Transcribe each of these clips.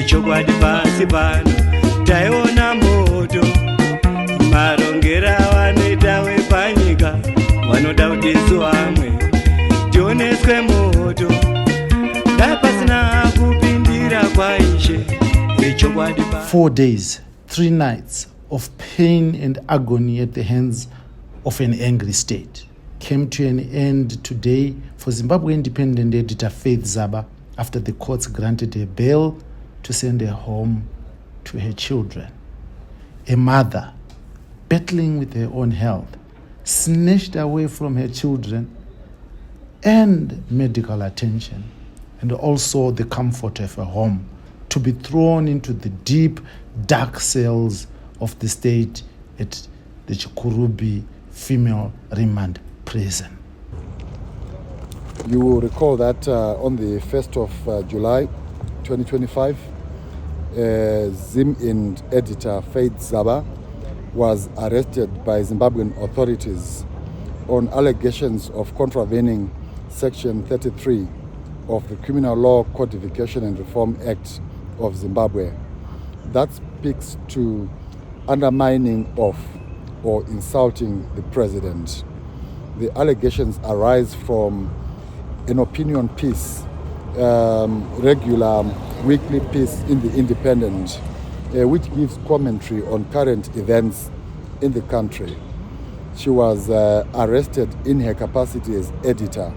Chokwadi pasi pano taiona moto, marongera vanoita wepanyika vanoda kudesu vamwe tioneswe moto, dai pasina kupindira kwaishe wechokwadi. 4 days, 3 nights of pain and agony at the hands of an angry state came to an end today for Zimbabwe independent editor Faith Zaba after the courts granted her bail to send her home to her children. A mother battling with her own health, snatched away from her children and medical attention, and also the comfort of her home, to be thrown into the deep, dark cells of the state at the Chikurubi female remand prison. You will recall that on the 1st of July 2025, Zim and editor Faith Zaba was arrested by Zimbabwean authorities on allegations of contravening Section 33 of the Criminal Law Codification and Reform Act of Zimbabwe. That speaks to undermining of or insulting the president. The allegations arise from an opinion piece, regular weekly piece in the Independent, which gives commentary on current events in the country. She was arrested in her capacity as editor,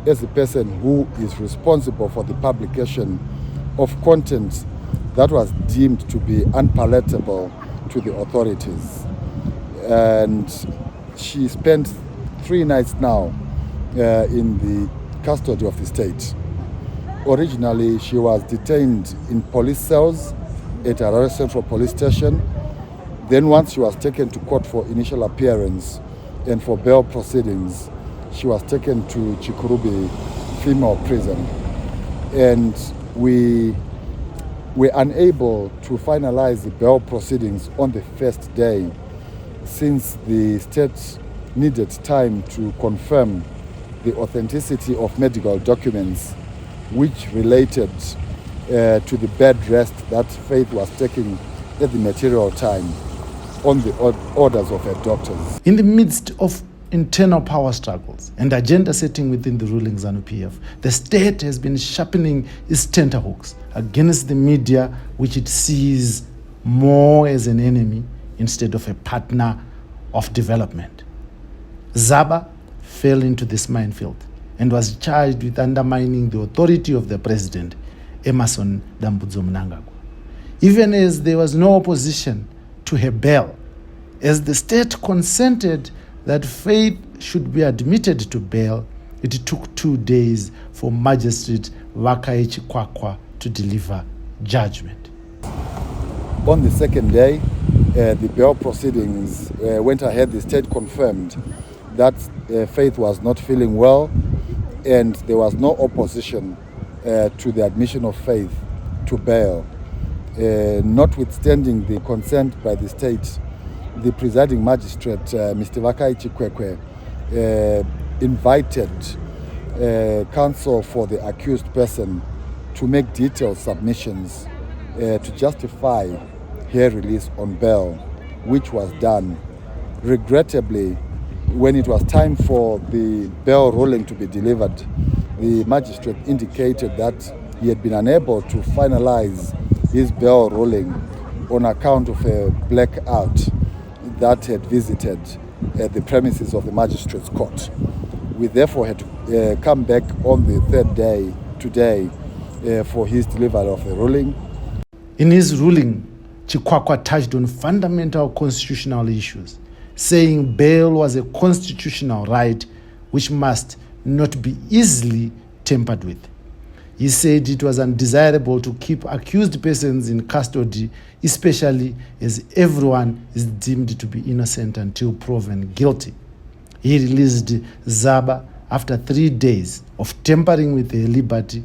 as the person who is responsible for the publication of content that was deemed to be unpalatable to the authorities. And she spent 3 nights now in the custody of the state. Originally, she was detained in police cells at Harare Central Police Station. Then once she was taken to court for initial appearance and for bail proceedings, she was taken to Chikurubi female prison. And we were unable to finalize the bail proceedings on the first day, since the state needed time to confirm the authenticity of medical documents which related to the bed rest that Faith was taking at the material time on the orders of her doctors. In the midst of internal power struggles and agenda setting within the ruling Zanu PF, the state has been sharpening its tenterhooks against the media, which it sees more as an enemy instead of a partner of development. Zaba fell into this minefield and was charged with undermining the authority of the president, Emmerson Dambudzo Mnangagwa. Even as there was no opposition to her bail, as the state consented that Faith should be admitted to bail, it took 2 days for Magistrate Vakaichi Kwakwa to deliver judgment. On the second day, the bail proceedings went ahead. The state confirmed that Faith was not feeling well, and there was no opposition to the admission of Faith to bail. Notwithstanding the consent by the state, the presiding magistrate, Mr. Vakaichi Kwekwe, invited counsel for the accused person to make detailed submissions to justify her release on bail, which was done. Regrettably, when it was time for the bail ruling to be delivered, the magistrate indicated that he had been unable to finalize his bail ruling on account of a blackout that had visited the premises of the magistrate's court. We therefore had to come back on the third day, today, for his delivery of the ruling. In his ruling, Chikwakwa touched on fundamental constitutional issues, saying bail was a constitutional right which must not be easily tampered with. He said it was undesirable to keep accused persons in custody, especially as everyone is deemed to be innocent until proven guilty. He released Zaba after 3 days of tampering with her liberty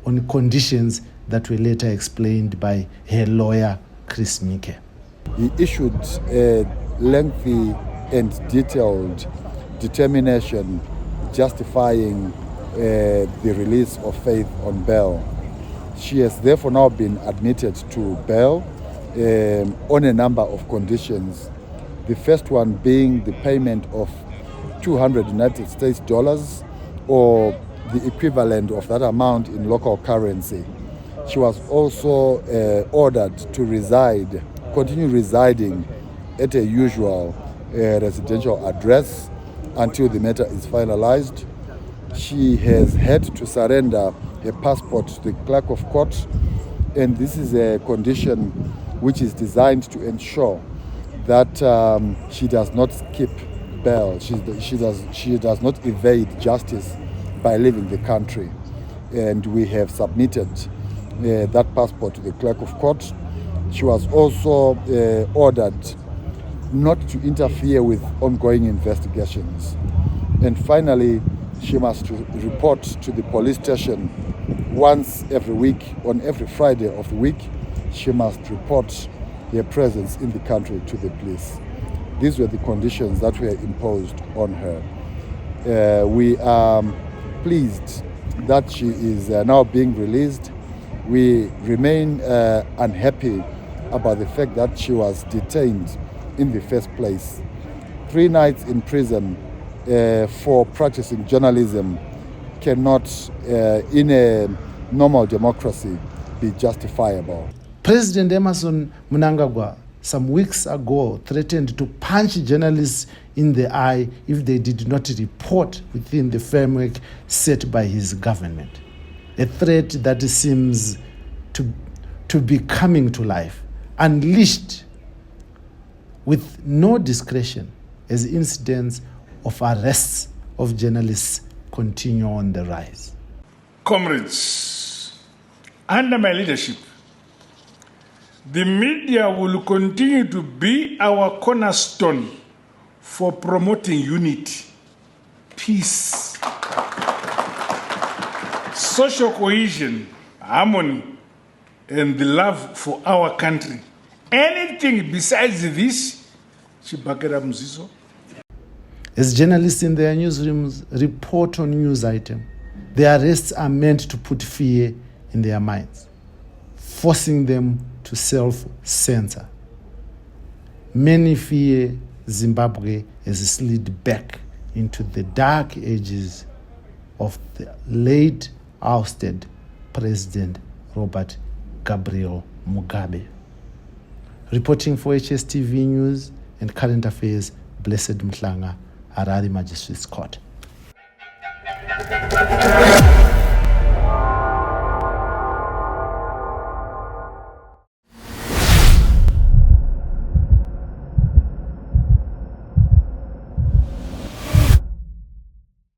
on conditions that were later explained by her lawyer, Chris Mike. He issued a lengthy and detailed determination justifying the release of Faith on bail. She has therefore now been admitted to bail on a number of conditions. The first one being the payment of $200 United States or the equivalent of that amount in local currency. She was also ordered to continue residing at a usual residential address until the matter is finalized. She has had to surrender her passport to the clerk of court, and this is a condition which is designed to ensure that she does not skip bail. She does not evade justice by leaving the country. And we have submitted that passport to the clerk of court. She was also ordered not to interfere with ongoing investigations. And finally, she must report to the police station once every week. On every Friday of the week, she must report her presence in the country to the police. These were the conditions that were imposed on her. We are pleased that she is now being released. We remain unhappy about the fact that she was detained in the first place. 3 nights in prison for practicing journalism cannot, in a normal democracy, be justifiable. President Emmerson Mnangagwa some weeks ago threatened to punch journalists in the eye if they did not report within the framework set by his government. A threat that seems to be coming to life, unleashed with no discretion as incidents of arrests of journalists continue on the rise. Comrades, under my leadership, the media will continue to be our cornerstone for promoting unity, peace, social cohesion, harmony, and the love for our country. Anything besides this, Chibakera Mzizo. As journalists in their newsrooms report on news items, their arrests are meant to put fear in their minds, forcing them to self-censor. Many fear Zimbabwe has slid back into the dark ages of the late ousted President Robert Gabriel Mugabe. Reporting for HSTV News and Current Affairs, Blessed Mhlanga, Harare Magistrates Court.